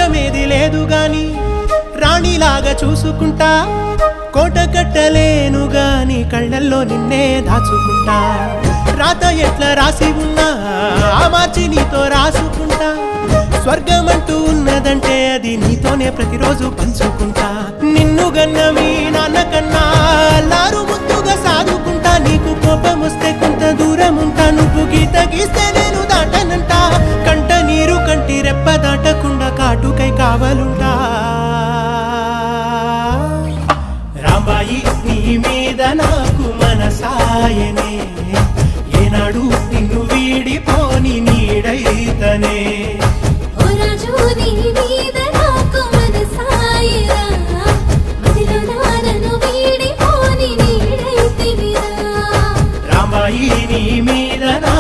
రాజ్యమేది లేదు గాని రాణిలాగా చూసుకుంటా కోట కట్టలేను గాని కళ్ళల్లో నిన్నే దాచుకుంటా రాత ఎట్లా రాసి ఉన్నా ఆ మార్చి నీతో రాసుకుంటా స్వర్గమంటూ ఉన్నదంటే అది నీతోనే ప్రతిరోజు పంచుకుంటా నిన్ను గన్న మీ నాన్న కన్నా లారు ముద్దుగా సాదుకుంటా నీకు కోపం వస్తే కొంత దూరం ఉంటా నువ్వు గీత గీస్తే నేను దాటనంటా కంట నీరు కంటి రెప్ప దాటకుండా కాటుకై కావలుంటా రాంబాయి నీ మీద నాకు మనసాయనే ఏనాడు నిన్ను వీడిపోని నీడైతనే